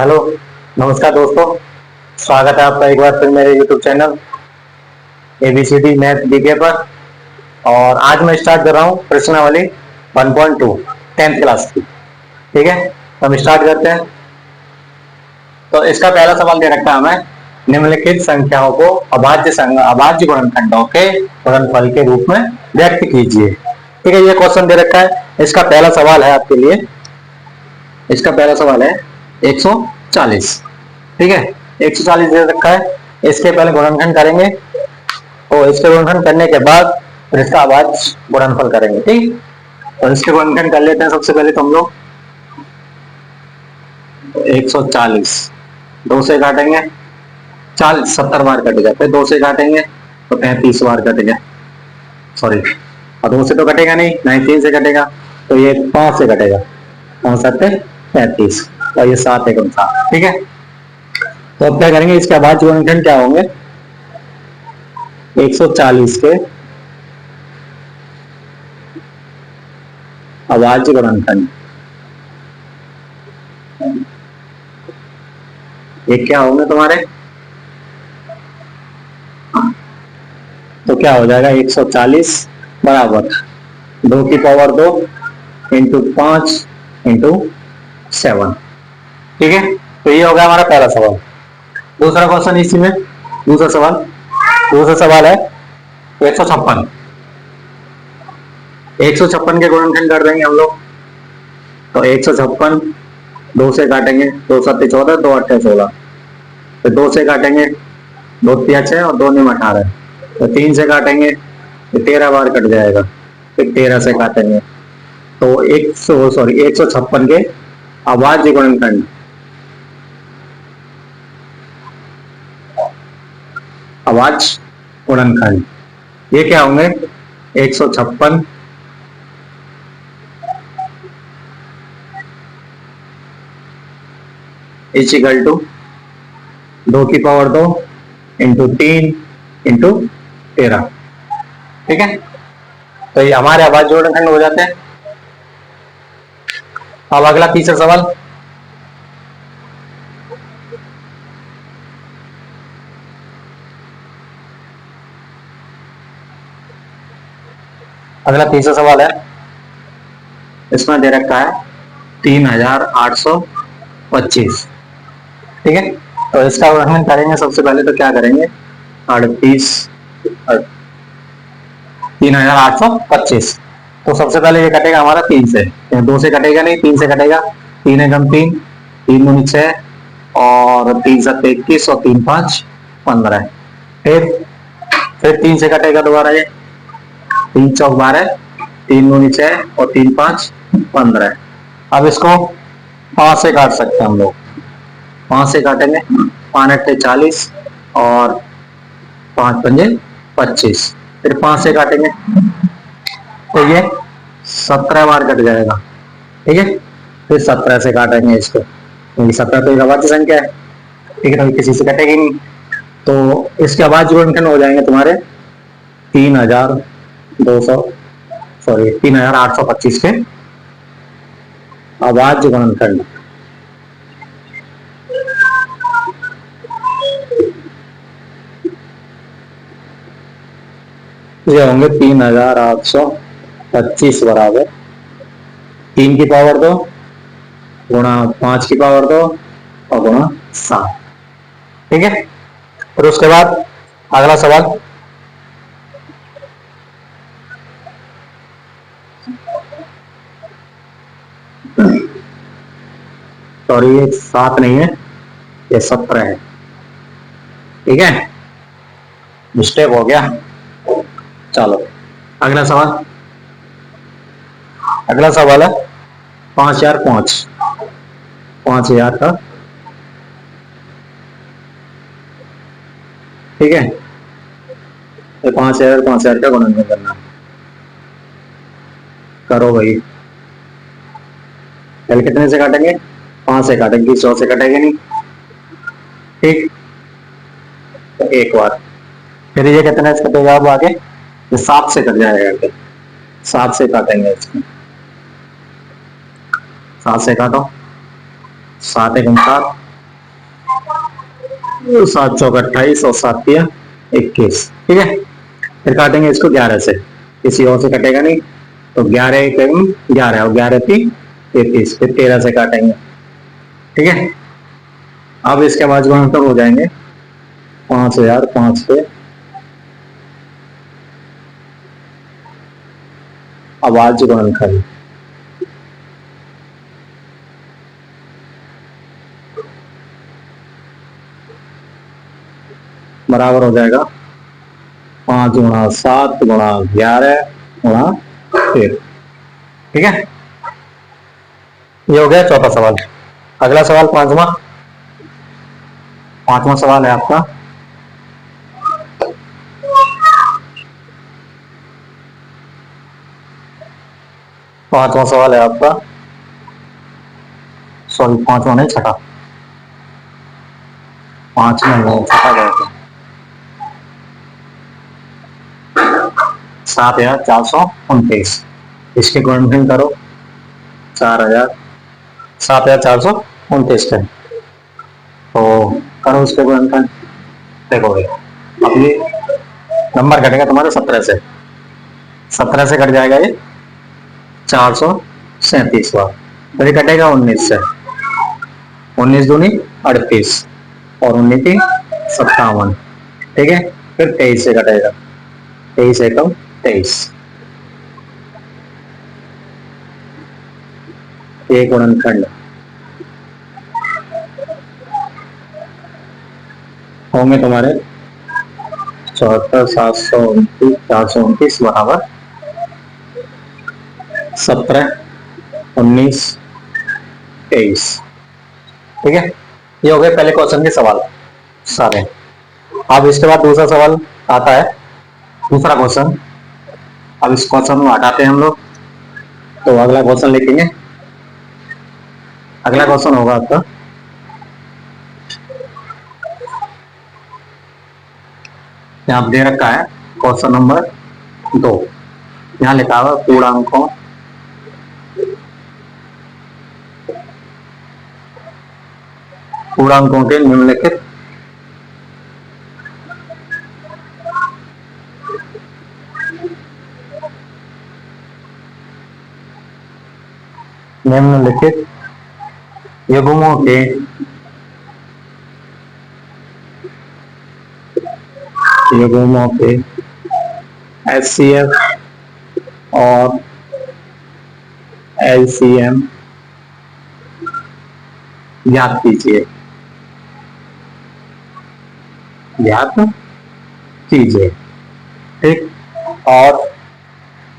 Hello, नमस्कार दोस्तों। स्वागत है आपका एक बार फिर मेरे YouTube channel ABCD math B K पर। और आज मैं स्टार्ट कर रहा हूँ प्रश्नावली 1.2 10th क्लास की। ठीक है, तो हम स्टार्ट करते हैं। तो इसका पहला सवाल दे रखा है हमें, निम्नलिखित संख्याओं को अभाज्य गुणनखंडों के गुणनफल के रूप में व्यक्त कीजिए। ठीक है, ये क्वेश्चन दे रखा है। इसका पहला सवाल है आपके लिए, इसका पहला सवाल है 140। ठीक है, 140 दे रखा है। इसके पहले गुणनखंड करेंगे और इसके गुणनखंड करने के बाद फिर इसका अभाज्य गुणनफल करेंगे। ठीक, तो इसके गुणनखंड कर लेते हैं। सबसे पहले तो हम लोग 140 दो से काटेंगे, 40 70 बार कटेगा, फिर दो से काटेंगे तो 35 बार कटेगा। सॉरी, और दो से तो कटेगा नहीं, 3 से कटेगा, तो ये 5 से कटेगा। 5 7 35 और ये 7 1 7। ठीक है, तो अब क्या करेंगे, इसके अभाज्य गुणनखंड क्या होंगे, 140 के अभाज्य गुणनखंड ये क्या होंगे तुम्हारे, तो क्या हो जाएगा 140 बराबर 2 की पावर 2 इंटू 5 इंटू 7। ठीक है, तो ये होगा हमारा पहला सवाल। दूसरा क्वेश्चन इसी में, दूसरा सवाल है 156। 156 के गुणनखंड कर देंगे हम लोग। तो 156 दो से काटेंगे, 2 7 14, 2 8 16, फिर दो से काटेंगे, 2 3 6 और 2 9 18, तो 3 से काटेंगे तो 13 बार कट जाएगा, फिर 13 से काटेंगे। तो 156 के अभाज्य गुणनखंड, अभाज्य गुणनखंड ये क्या होंगे, 156 इज इक्वल टू 2 की पावर 2 इंटू 3 इंटू 13। ठीक है, तो ये हमारे अभाज्य गुणनखंड हो जाते हैं। अब अगला तीसरा सवाल, है, इसमें दे रखा है 3825। ठीक है, तो इसका गुणनखंड करेंगे। सबसे पहले तो क्या करेंगे, 3825। तो सबसे पहले ये कटेगा हमारा 3 से, 2 से कटेगा नहीं, 3 से कटेगा। 3 एकम 3, 3 दूनी 6 और 3 7 21 और 3 5 15। फिर 3 से कटेगा दोबारा, ये 3 चौक 12, 3 दूनी 6 और 3 5 15। अब इसको 5 से काट सकते हैं हम लोग। 5 से काटेंगे, 5 8 40 और 5 पंजे 25। फिर 5 से काटेंगे तो ये 17 बार कट जाएगा। ठीक है, फिर 17 से काटेंगे इसको, क्योंकि 17 तो एक अभाज्य संख्या है। ठीक है, तो किसी से कटेगी नहीं, तो इसके अभाज्य गुणनखंड हो जाएंगे तुम्हारे 3825 के अभाज्य गुणनखंड। ये होंगे 3825 बराबर 3 की पावर 2 गुणा 5 की पावर 2 और गुणा 7। ठीक है, और उसके बाद अगला सवाल, सॉरी ये 7 नहीं है, ये 17 है। ठीक है, मिस्टेक हो गया। चलो अगला सवाल है 5000 का। ठीक है, तो 5000 का गुणनखंड करना, करो भाई। पहले कितने से काटेंगे, 5 से काटेंगे, 100 से कटेगा नहीं। ठीक, तो एक बार, फिर ये कितने से कटेगा, अब आगे ये 7 से कट जाएगा। 7 से काटेंगे इसको, 7 से काटो, 7 1 7 सात चौक 28 और सात तिया 21। ठीक है, फिर काटेंगे इसको 11 से, किसी और से कटेगा नहीं। तो 11 एक 11 और 11 3 33, फिर 13 से काटेंगे। ठीक है, अब इसके बाद गुणनफल हो जाएंगे 5005 से। आवाज गुणनफल बराबर हो जाएगा 5 गुणा 7 गुणा 11 गुणा 13। ठीक है, ये हो गया चौथा सवाल। अगला सवाल पांचवा सवाल है आपका। पांचवा सवाल है आपका, सॉरी पांचवा नहीं छठा, पांच में नहीं छठा गया था। 7429, इसके गुणनफल करो 4000, 7429 का। तो करो उसके गुणनफल। देखोगे अब ये नंबर कटेगा तुम्हारे 17 से, 17 से कट जाएगा ये 437 बार। फिर ये कटेगा 19 से, 19 दूनी 38 और 19 की 57। ठीक है, फिर 23 से कटेगा, 23 एकम 23। ये गुणनखंड होंगे तुम्हारे 74 729 429 बराबर 17 19 23। ठीक है, ये हो गए पहले क्वेश्चन के सवाल सारे। अब इसके बाद दूसरा सवाल आता है, दूसरा क्वेश्चन। अब इस क्वेश्चन को हटाते हैं हम लोग, तो अगला क्वेश्चन लिखेंगे। अगला क्वेश्चन होगा आपका, यहाँ दे रखा है क्वेश्चन नंबर 2। यहाँ लिखा हुआ पूर्णांकों के निम्नलिखित युग्मों के HCF और LCM ज्ञात कीजिए। ठीक, और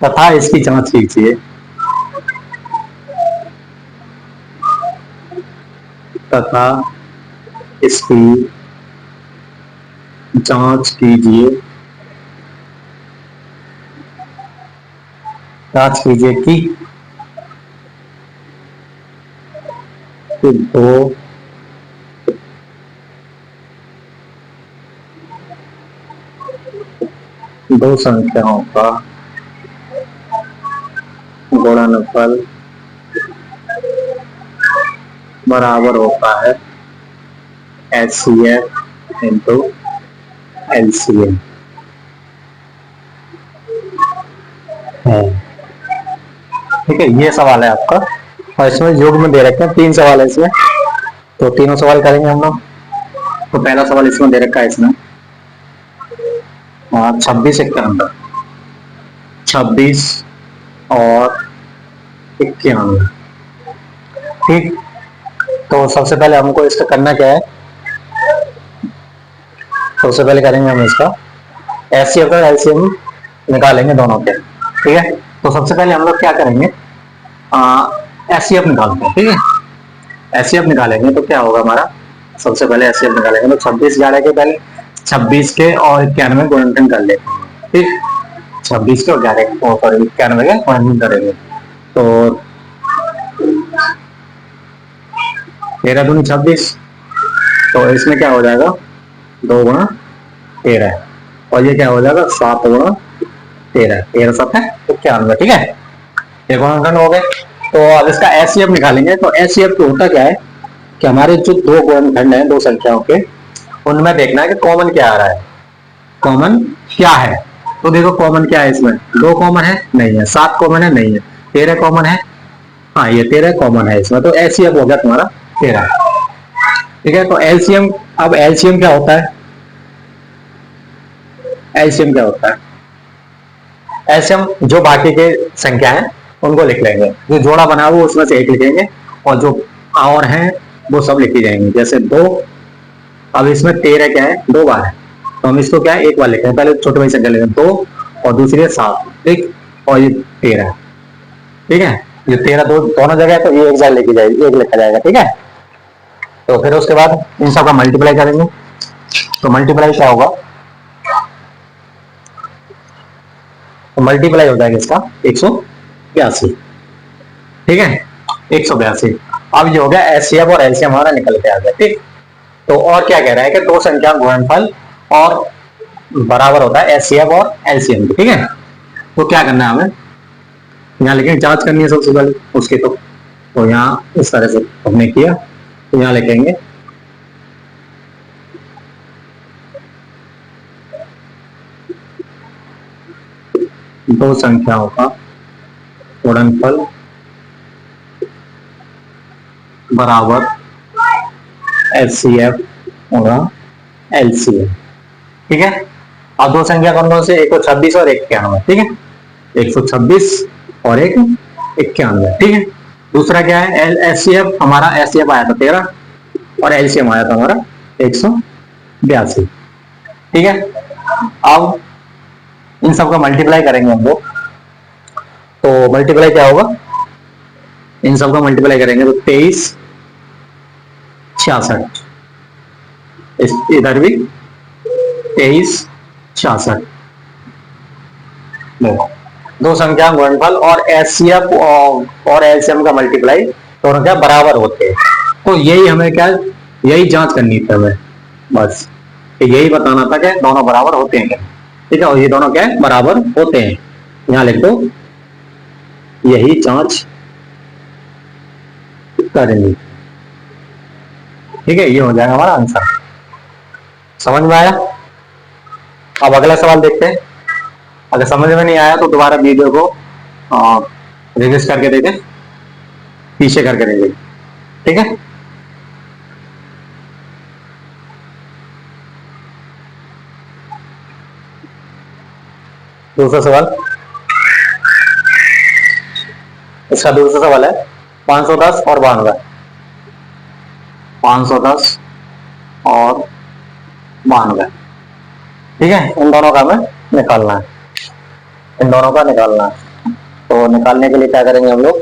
तथा इसकी जांच कीजिए, जांच कीजिए कि दो संख्याओं का गुणनफल बराबर होता है HCF इंटू LCM। ठीक है, ये सवाल है आपका, और इसमें योग में दे रखे हैं 3 सवाल है इसमें, तो तीनों सवाल करेंगे हम लोग। तो पहला सवाल इसमें दे रखा है, इसमें 26 91, 26 और 91। ठीक, तो सबसे पहले हमको इसका करना क्या है, सबसे पहले करेंगे हम इसका HCF और LCM निकालेंगे दोनों के। ठीक है, तो सबसे पहले हम लोग क्या करेंगे, HCF निकालते हैं। ठीक है, HCF निकालेंगे तो क्या होगा हमारा, सबसे पहले HCF निकालेंगे तो 26 11 के पहले 26 के और 91 गुणनखंड कर लेते हैं। ठीक, 26 के और 11 सॉरी 91 के गुणनखंड करेंगे, तो 13 दूनी 26, तो इसमें क्या हो जाएगा 2 गुणा 13, और ये क्या हो जाएगा 7 गुणा 13, 13 7 है 91। ठीक है, ये गुणनखंड हो गए। तो अब इसका HCF निकालेंगे, तो HCF तो होता क्या है कि हमारे जो दो गुणनखंड हैं दो संख्याओं के, उनमें देखना है कि कॉमन क्या आ रहा है, कॉमन क्या है। तो देखो कॉमन क्या है इसमें, 2 कॉमन है नहीं है, 7 कॉमन है नहीं है, 13 कॉमन है, हाँ ये 13 कॉमन है इसमें, तो एचसीएफ हो गया तुम्हारा 13। ठीक है, तो एलसीएम, अब एलसीएम क्या होता है, एलसीएम क्या होता है, एलसीएम जो बाकी के संख्या है उनको लिख लेंगे, जो जोड़ा बना वो उसमें से एक लिखेंगे, और जो और हैं वो सब लिखी जाएंगे। जैसे 2, अब इसमें 13 क्या है, 2 बार है, तो हम इसको क्या है एक बार लिखेंगे, पहले छोटे भाई संख्या लेंगे 2 और दूसरी है 7, ठीक, और ये 13, ठीक है, ये 13 दोनों जगह है, तो ये एक जगह लिखी जाएगी, एक लिखा जाएगा, ठीक है। तो फिर उसके बाद इन सब का मल्टीप्लाई करेंगे, तो मल्टीप्लाई क्या होगा, तो मल्टीप्लाई हो जाएगा इसका 182, ठीक है, 182। अब ये हो गया एचसीएफ और एलसीएम हमारा निकल के आ गया, ठीक। तो और क्या कह रहा है कि दो संख्या गुणनफल और बराबर होता है एचसीएफ और एलसीएम की, ठीक है। तो क्या करना है हमें, यहाँ लिखेंगे, जांच करनी है सबसे पहले उसकी, तो यहाँ इस तरह से हमने किया, तो यहाँ लिखेंगे दो संख्याओं का गुणनफल बराबर एचसीएफ होगा एलसीएम, ठीक है। अब दो संख्या कौन से, 126 और 91, ठीक है, 126 और 91, ठीक है। दूसरा क्या है, एचसीएफ, हमारा एचसीएफ आया था 13 और एलसीएम आया था हमारा 182, ठीक है। अब इन सबका मल्टीप्लाई करेंगे हम लोग, तो मल्टीप्लाई क्या होगा, इन सबका मल्टीप्लाई करेंगे तो 23 66, इधर भी 23 66, दो संख्या गुणनफल और एचसीएफ और एलसीएम का मल्टीप्लाई दोनों क्या बराबर होते हैं। तो यही हमें क्या, यही जांच करनी थी हमें, बस यही बताना था कि दोनों बराबर होते हैं क्या, ठीक है, और ये दोनों क्या है बराबर होते हैं, यहां लिख दो, यही जांच करेंगे, ठीक है, ये हो जाएगा हमारा आंसर। समझ में आया। अब अगला सवाल देखते हैं, अगर समझ में नहीं आया तो दोबारा वीडियो को रिविज करके देखें, पीछे करके देखें, ठीक है। दूसरा सवाल, इसका दूसरा सवाल है 510 और 92, 510 और 92, ठीक है, इन दोनों का हमें निकालना है, इन दोनों का निकालना है। तो निकालने के लिए क्या करेंगे हम लोग,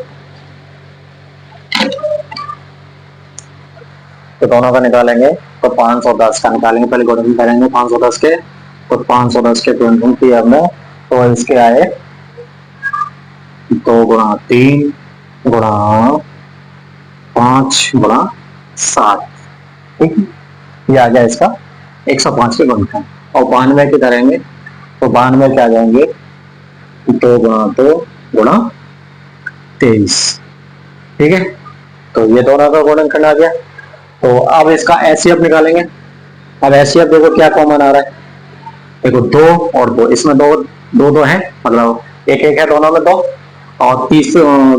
तो दोनों का निकालेंगे, तो 510 का निकालेंगे, पहले गुणन करेंगे 510 के, तो 510 के गुणन किए हमने, तो इसके आए 2 गुणा 3 गुणा 5 गुणा 7, ठीक है, ये आ गया इसका 105 के गुणनफल। और 92 की करेंगे, तो 92 के आ जाएंगे 2 गुणा 2 गुणा 23, ठीक है, तो ये दोनों का गुणनफल आ गया। तो अब इसका एचसीएफ निकालेंगे, अब एचसीएफ देखो क्या कॉमन आ रहा है, देखो 2 और 2, इसमें दो है, मतलब एक एक है दोनों में 2, और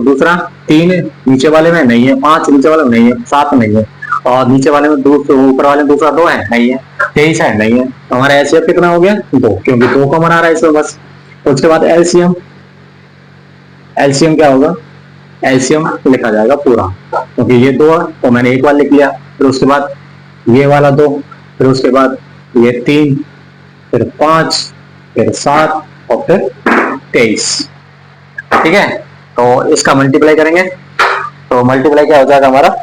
दूसरा 3 नीचे वाले में नहीं है, 5 नीचे वाले में नहीं है, 7 नहीं है, और नीचे वाले में ऊपर वाले में दूसरा 2 है नहीं है, 23 है नहीं है, तो हमारा एचसीएफ कितना हो गया 2, क्योंकि 2 कॉमन आ रहा है इसमें बस। तो उसके बाद एलसीएम, एलसीएम क्या होगा, एलसीएम लिखा जाएगा पूरा, क्योंकि ये 2 है तो मैंने एक बार लिख लिया, फिर उसके बाद ये वाला 2, फिर उसके बाद ये 3, फिर 5, फिर 7 और फिर 23, ठीक है। तो इसका मल्टीप्लाई करेंगे, तो मल्टीप्लाई क्या हो जाएगा हमारा,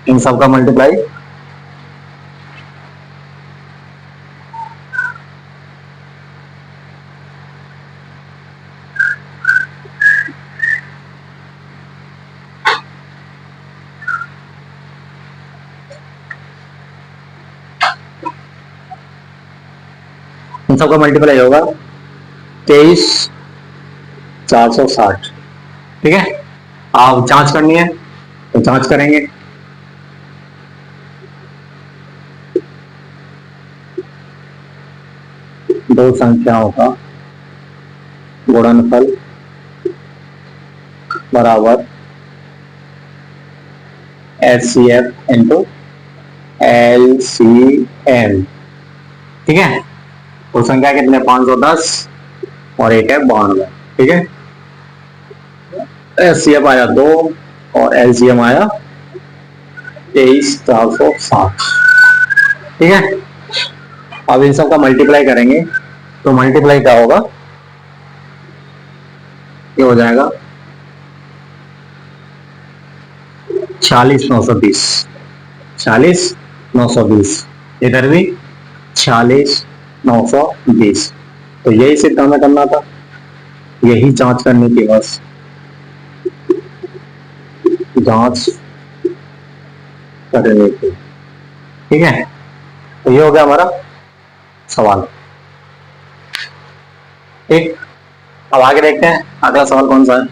इन सब का मल्टीप्लाई, इन सबका मल्टीप्लाई होगा 23,460, ठीक है। आप जांच करनी है तो जांच करेंगे, दो संख्याओं का गुणनफल बराबर HCF इंटू LCM। ठीक है, तो संख्या कितने 510 और एक है 92। ठीक है, HCF आया 2 और LCM आया 23,460। ठीक है, अब इन सब का मल्टीप्लाई करेंगे तो मल्टीप्लाई क्या होगा, ये हो जाएगा 46,920। 46,920, इधर भी 46,920। तो यही सिर्फ हमें करना था, यही जांच करनी थी बस, जांच करनी थी। ठीक है, तो ये हो गया हमारा सवाल। ठीक, अब आगे देखते हैं अगला सवाल कौन सा है।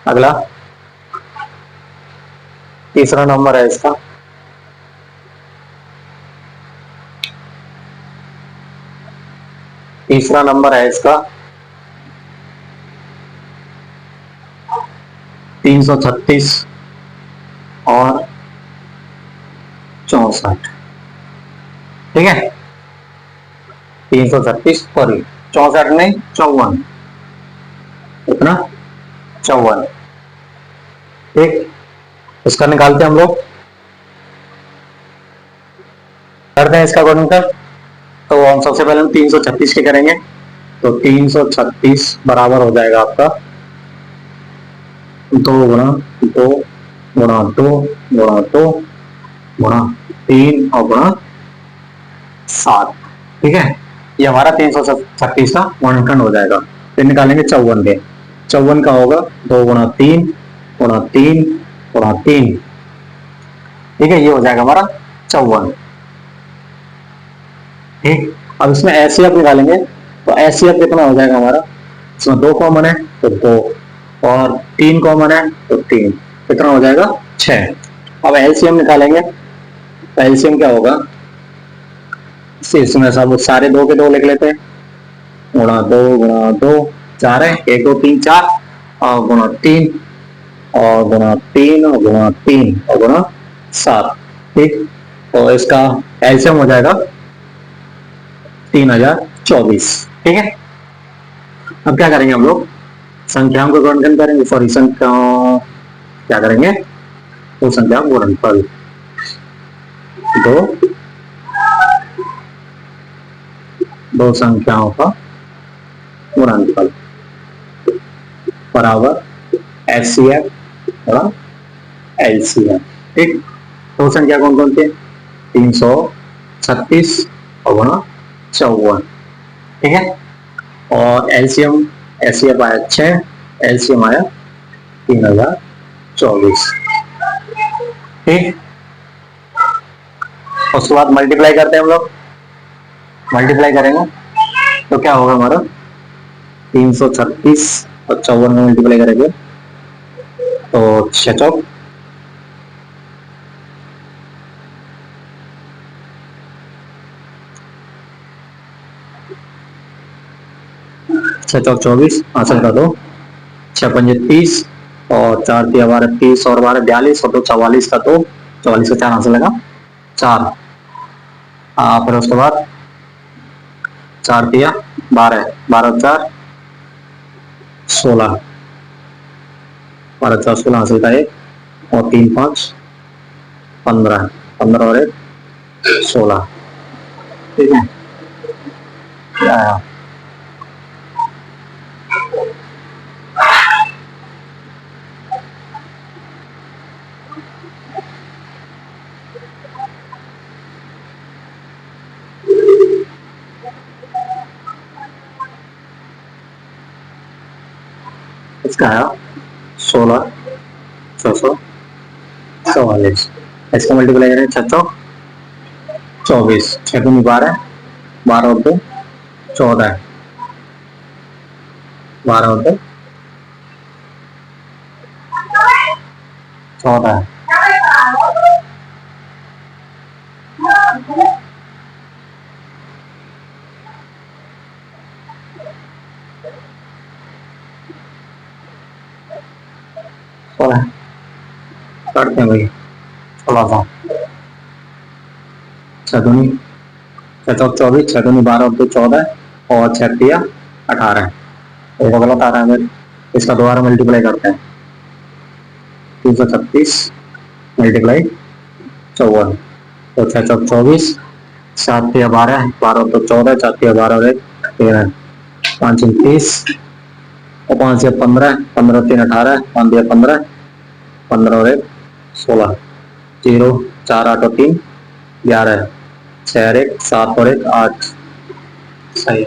अगला तीसरा नंबर है इसका। तीसरा नंबर है इसका 336 और 64। ठीक है, 336 सॉरी 64 नहीं 54, कितना 54। ठीक, इसका निकालते हैं हम लोग, करते हैं इसका गुणनफल। तो हम सबसे पहले हम 336 के करेंगे, तो 336 बराबर हो जाएगा आपका 2 गुणा 2 गुणा 2 गुणा 2 गुणा 3 और गुणा 7। ठीक है, ये हमारा 336 का गुणनखंड हो जाएगा। फिर निकालेंगे 54 के, 54 का होगा 2 गुणा 3 गुणा 3 गुणा 3। ठीक है, ये हो जाएगा हमारा 54। ठीक, अब इसमें एचसीएफ निकालेंगे, तो एचसीएफ कितना हो जाएगा हमारा, इसमें 2 कॉमन है तो 2 और 3 कॉमन है तो 3, कितना हो जाएगा 6। अब एलसीएम निकालेंगे, तो एलसीएम क्या होगा, इसमें सब सारे 2 के 2 लिख लेते हैं, गुणा 2 4 है, 1 2 3 4 और गुणा 3 और गुणा 3 और गुणा 3 और गुणा 7। ठीक, तो इसका एलसीएम हो जाएगा 3024। ठीक है, अब क्या करेंगे हम लोग, संख्याओं को गुणनखंड करेंगे, सॉरी संख्याओं क्या करेंगे, तो संख्या गुणनफल दो संख्याओं का गुणनफल बराबर HCF और LCM। ठीक, दो संख्या कौन कौन थे, 336 और गुणा 54। ठीक है, और एलसीएम, HCF आया 6, LCM आया 3024। ठीक, उसके बाद मल्टीप्लाई करते हैं हम लोग, मल्टीप्लाई करेंगे तो क्या होगा हमारा 336 और 54 में मल्टीप्लाई करेंगे तो 6 चौक 24, हासिल कर दो 6 पंजे 30 और 4 दिया 12 30 और 12 42 और 2 44 का, तो 44 का 4 हासिल लगा 4। फिर उसके बाद 4 दिया 12 12 4 16, 12 4 16 हासिल का 1 और 3 5 15 15 और 1 16। ठीक है, क्या आया, इसका आया 16 644। इसका मल्टीप्लाई करें 624, 6 दूनी 12 12 और 2 14 12 और 2 14 16 करते हैं भाई। 1600 छदुनी 624, 6 दूनी 12 और 2 14 और 6 18। ये तो गलत आ रहा है मेरे, इसका दोबारा मल्टीप्लाई करते हैं। 336 मल्टीप्लाई 54, तो 6 चौक 24, 7 या 12, 12 तो 14, 4 या 12 और 1 13, 5 30 और 5 या 15, 15 3 18, 5 या 15, 15 और 1 16, 0 4 8 और 3 11, 6 और 1 7 और 1 8। सही।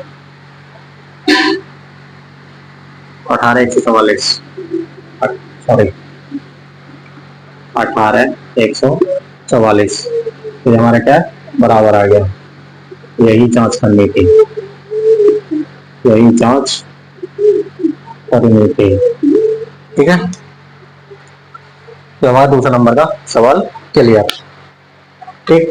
18 144, सॉरी 18 144, तो हमारा क्या बराबर आ गया। यही जांच करनी थी, यही जांच करनी थी। ठीक है, तो हमारा दूसरा नंबर का सवाल क्लियर। ठीक।